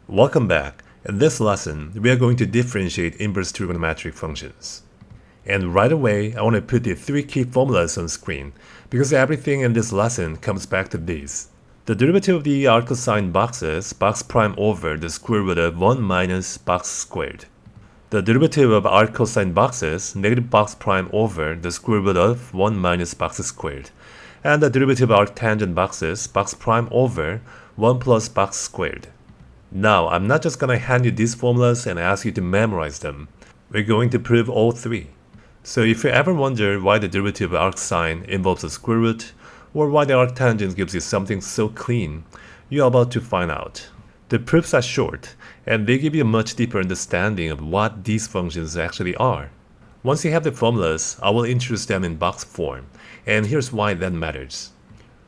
Welcome back. In this lesson, we are going to differentiate inverse trigonometric functions. And right away, I want to put the three key formulas on screen, because everything in this lesson comes back to these. The derivative of the arccosine boxes, box prime over the square root of 1 minus box squared. The derivative of arccosine boxes, negative box prime over the square root of 1 minus box squared. And the derivative of arctangent boxes, box prime over 1 plus box squared. Now, I'm not just going to hand you these formulas and ask you to memorize them. We're going to prove all three. So if you ever wonder why the derivative of arcsine involves a square root, or why the arctangent gives you something so clean, you're about to find out. The proofs are short, and they give you a much deeper understanding of what these functions actually are. Once you have the formulas, I will introduce them in box form, and here's why that matters.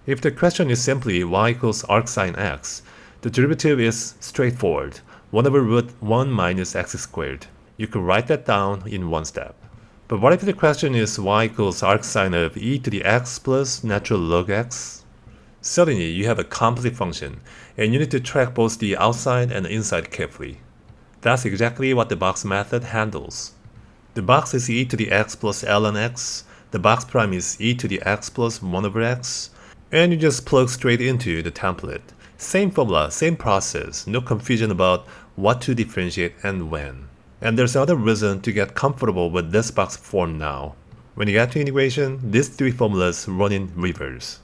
If the question is simply y equals arcsine x, the derivative is straightforward, 1 over root 1 minus x squared. You can write that down in one step. But what if the question is y equals arcsine of e to the x plus natural log x? Suddenly, you have a composite function, and you need to track both the outside and the inside carefully. That's exactly what the box method handles. The box is e to the x plus ln x, the box prime is e to the x plus 1 over x, and you just plug straight into the template. Same formula, same process, no confusion about what to differentiate and when. And there's another reason to get comfortable with this box form now. When you get to integration, these three formulas run in reverse.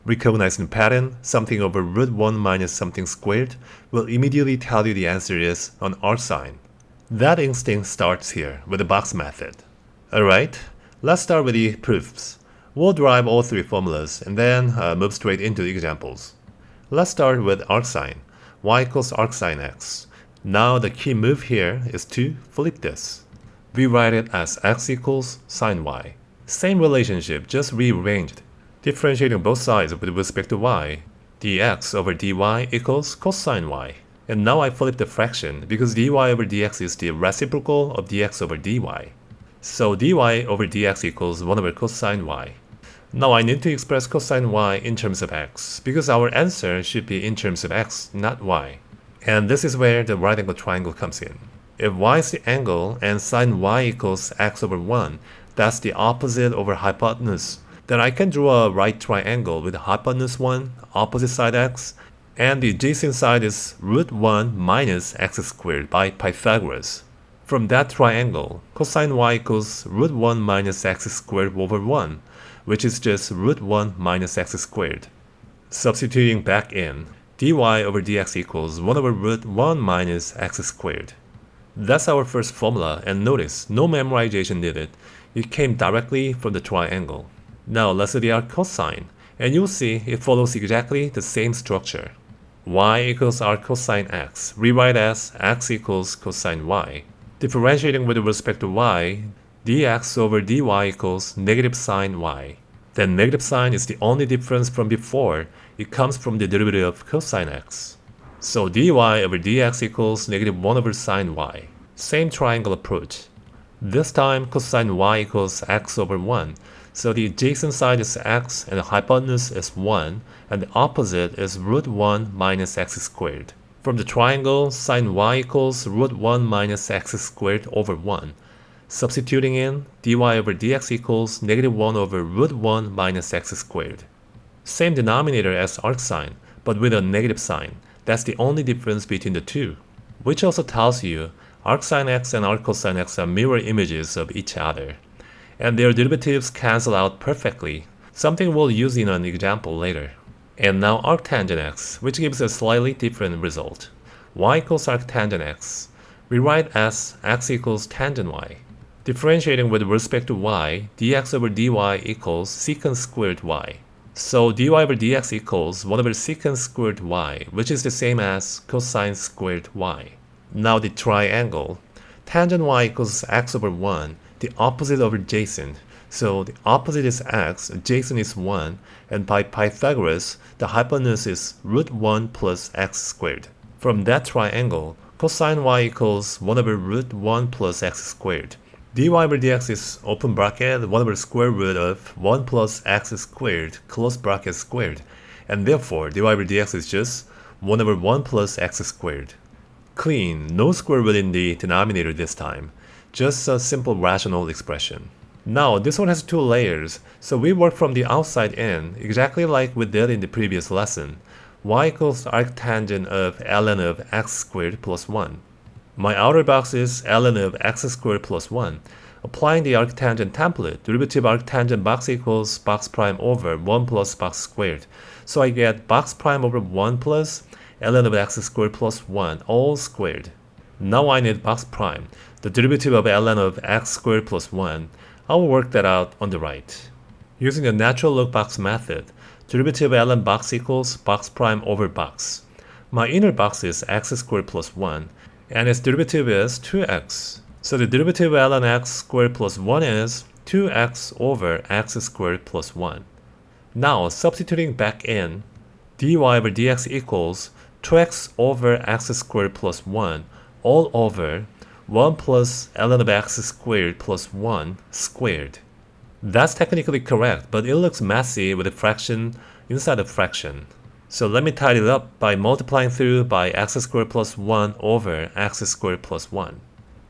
Recognizing the pattern, something over root 1 minus something squared will immediately tell you the answer is an arcsine. That instinct starts here with the box method. Alright, let's start with the proofs. We'll derive all three formulas and then move straight into the examples. Let's start with arcsine. Y equals arcsine x. Now the key move here is to flip this. We write it as x equals sine y. Same relationship, just rearranged. Differentiating both sides with respect to y. dx over dy equals cosine y. And now I flip the fraction because dy over dx is the reciprocal of dx over dy. So dy over dx equals 1 over cosine y. Now I need to express cosine y in terms of x, because our answer should be in terms of x, not y. And this is where the right angle triangle comes in. If y is the angle and sine y equals x over 1, that's the opposite over hypotenuse, then I can draw a right triangle with hypotenuse 1, opposite side x, and the adjacent side is root 1 minus x squared by Pythagoras. From that triangle, cosine y equals root 1 minus x squared over 1, which is just root 1 minus x squared. Substituting back in, dy over dx equals 1 over root 1 minus x squared. That's our first formula, and notice, no memorization needed. It came directly from the triangle. Now let's do the arccosine, and you'll see it follows exactly the same structure. Y equals arccosine x, rewrite as x equals cosine y. Differentiating with respect to y, dx over dy equals negative sine y. Then negative sign is the only difference from before. It comes from the derivative of cosine x. So dy over dx equals negative 1 over sine y. Same triangle approach. This time cosine y equals x over 1. So the adjacent side is x and the hypotenuse is 1, and the opposite is root 1 minus x squared. From the triangle, sine y equals root 1 minus x squared over 1. Substituting in, dy over dx equals negative 1 over root 1 minus x squared. Same denominator as arcsine, but with a negative sign. That's the only difference between the two. Which also tells you arcsine x and arccosine x are mirror images of each other, and their derivatives cancel out perfectly, something we'll use in an example later. And now arctangent x, which gives a slightly different result. Y equals arctangent x. We write as x equals tangent y. Differentiating with respect to y, dx over dy equals secant squared y. So dy over dx equals 1 over secant squared y, which is the same as cosine squared y. Now the triangle, tangent y equals x over 1, the opposite over adjacent. So the opposite is x, adjacent is 1, and by Pythagoras, the hypotenuse is root 1 plus x squared. From that triangle, cosine y equals 1 over root 1 plus x squared. dy over dx is open bracket 1 over square root of 1 plus x squared close bracket squared, and therefore dy over dx is just 1 over 1 plus x squared. Clean, no square root in the denominator this time. Just a simple rational expression. Now, this one has two layers, so we work from the outside in, exactly like we did in the previous lesson. Y equals arctangent of ln of x squared plus 1. My outer box is ln of x squared plus 1. Applying the arctangent template, derivative arctangent box equals box prime over 1 plus box squared. So I get box prime over 1 plus ln of x squared plus 1 all squared. Now I need box prime, the derivative of ln of x squared plus 1. I will work that out on the right. Using the natural log box method, derivative of ln box equals box prime over box. My inner box is x squared plus 1, and its derivative is 2x. So the derivative of ln x squared plus 1 is 2x over x squared plus 1. Now, substituting back in, dy over dx equals 2x over x squared plus 1 all over 1 plus ln of x squared plus 1 squared. That's technically correct, but it looks messy with a fraction inside a fraction. So let me tidy it up by multiplying through by x squared plus 1 over x squared plus 1.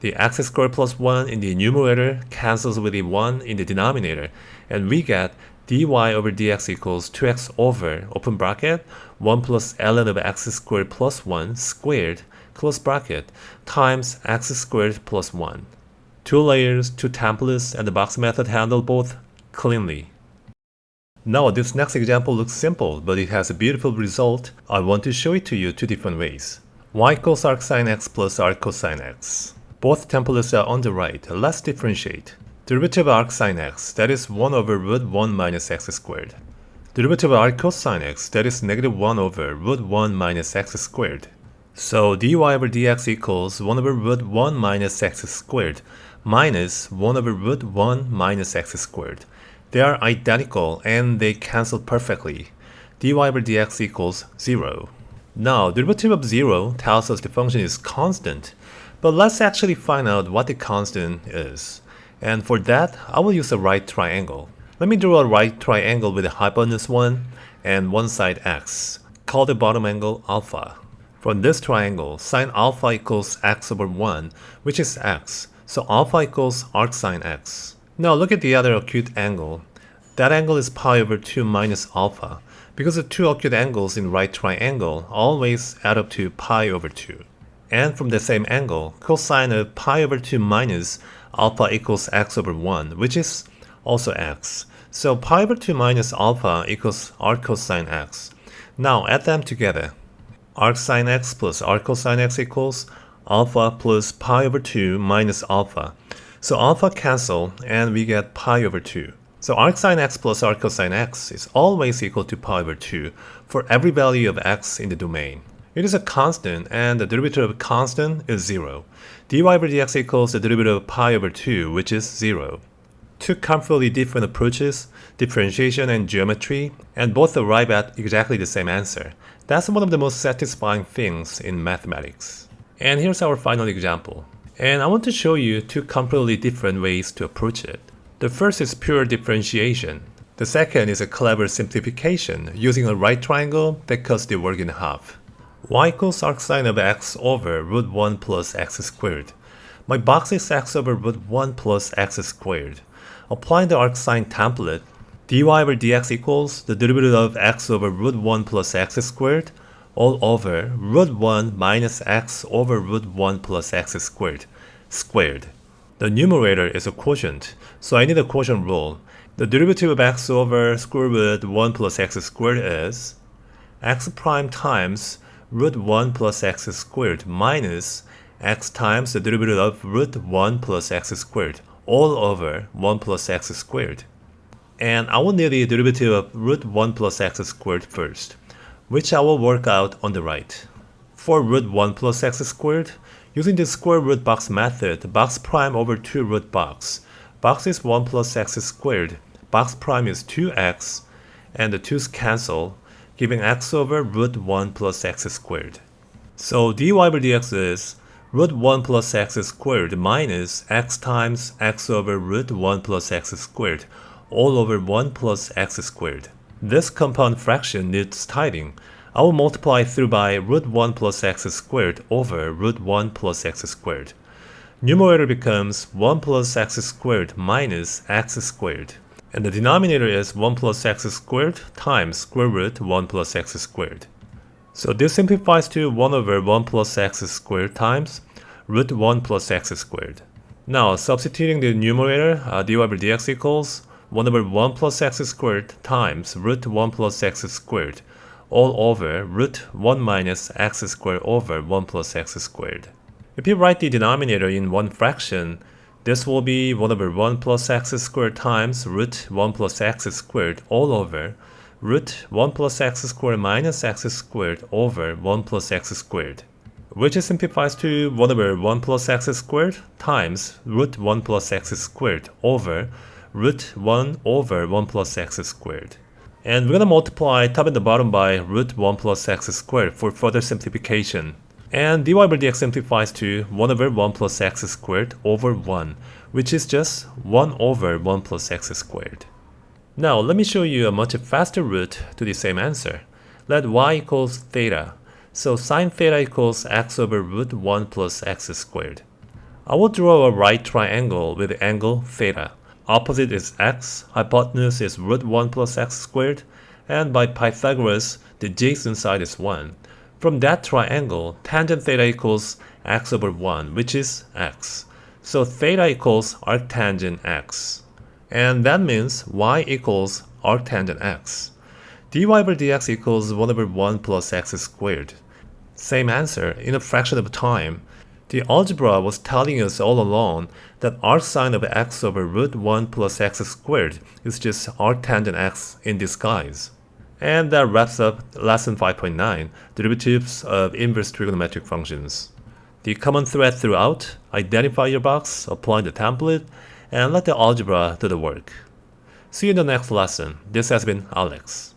The x squared plus 1 in the numerator cancels with the 1 in the denominator, and we get dy over dx equals 2x over, open bracket, 1 plus ln of x squared plus 1 squared, close bracket, times x squared plus 1. Two layers, two templates, and the box method handle both cleanly. Now this next example looks simple, but it has a beautiful result. I want to show it to you two different ways. Y equals arcsine x plus arccosine x. Both templates are on the right. Let's differentiate. Derivative of arcsine x, that is 1 over root 1 minus x squared. Derivative of arccosine x, that is negative 1 over root 1 minus x squared. So dy over dx equals 1 over root 1 minus x squared minus 1 over root 1 minus x squared. They are identical and they cancel perfectly. Dy over dx equals 0. Now, derivative of 0 tells us the function is constant, but let's actually find out what the constant is. And for that, I will use a right triangle. Let me draw a right triangle with a hypotenuse 1 and one side x. Call the bottom angle alpha. From this triangle, sine alpha equals x over 1, which is x. So alpha equals arcsine x. Now look at the other acute angle. That angle is pi over 2 minus alpha, because the two acute angles in right triangle always add up to pi over 2. And from the same angle, cosine of pi over 2 minus alpha equals x over 1, which is also x. So pi over 2 minus alpha equals arccosine x. Now add them together. Arcsine x plus arccosine x equals alpha plus pi over 2 minus alpha. So alpha cancel and we get pi over 2. So arcsine x plus arccosine x is always equal to pi over 2 for every value of x in the domain. It is a constant and the derivative of a constant is 0. dy over dx equals the derivative of pi over 2, which is 0. Two completely different approaches, differentiation and geometry, and both arrive at exactly the same answer. That's one of the most satisfying things in mathematics. And here's our final example. And I want to show you two completely different ways to approach it. The first is pure differentiation. The second is a clever simplification using a right triangle that cuts the work in half. Y equals arcsine of x over root 1 plus x squared. My box is x over root 1 plus x squared. Applying the arcsine template, dy over dx equals the derivative of x over root 1 plus x squared all over root 1 minus x over root 1 plus x squared squared. The numerator is a quotient, so I need a quotient rule. The derivative of x over square root 1 plus x squared is x prime times root 1 plus x squared minus x times the derivative of root 1 plus x squared all over 1 plus x squared. And I will need the derivative of root 1 plus x squared first, which I will work out on the right. For root 1 plus x squared, using the square root box method, box prime over 2 root box. Box is 1 plus x squared, box prime is 2x, and the 2's cancel, giving x over root 1 plus x squared. So dy over dx is root 1 plus x squared minus x times x over root 1 plus x squared all over 1 plus x squared. This compound fraction needs tidying. I will multiply through by root 1 plus x squared over root 1 plus x squared. Numerator becomes 1 plus x squared minus x squared. And the denominator is 1 plus x squared times square root 1 plus x squared. So this simplifies to 1 over 1 plus x squared times root 1 plus x squared. Now, substituting the numerator, dy over dx equals 1 over 1 plus x squared times root 1 plus x squared, all over root 1 minus x squared over 1 plus x squared. If you write the denominator in one fraction, this will be 1 over 1 plus x squared times root 1 plus x squared all over root 1 plus x squared minus x squared over 1 plus x squared, which simplifies to 1 over 1 plus x squared times root 1 plus x squared over root 1 over 1 plus x squared. And we're going to multiply top and the bottom by root 1 plus x squared for further simplification. And dy over dx simplifies to 1 over 1 plus x squared over 1, which is just 1 over 1 plus x squared. Now let me show you a much faster route to the same answer. Let y equals theta. So sine theta equals x over root 1 plus x squared. I will draw a right triangle with the angle theta. Opposite is x, hypotenuse is root 1 plus x squared, and by Pythagoras, the adjacent side is 1. From that triangle, tangent theta equals x over 1, which is x. So theta equals arctangent x. And that means y equals arctangent x. dy over dx equals 1 over 1 plus x squared. Same answer in a fraction of time. The algebra was telling us all along that arcsine of x over root 1 plus x squared is just arctangent x in disguise. And that wraps up lesson 5.9, derivatives of inverse trigonometric functions. The common thread throughout: identify your box, apply the template, and let the algebra do the work. See you in the next lesson. This has been Alex.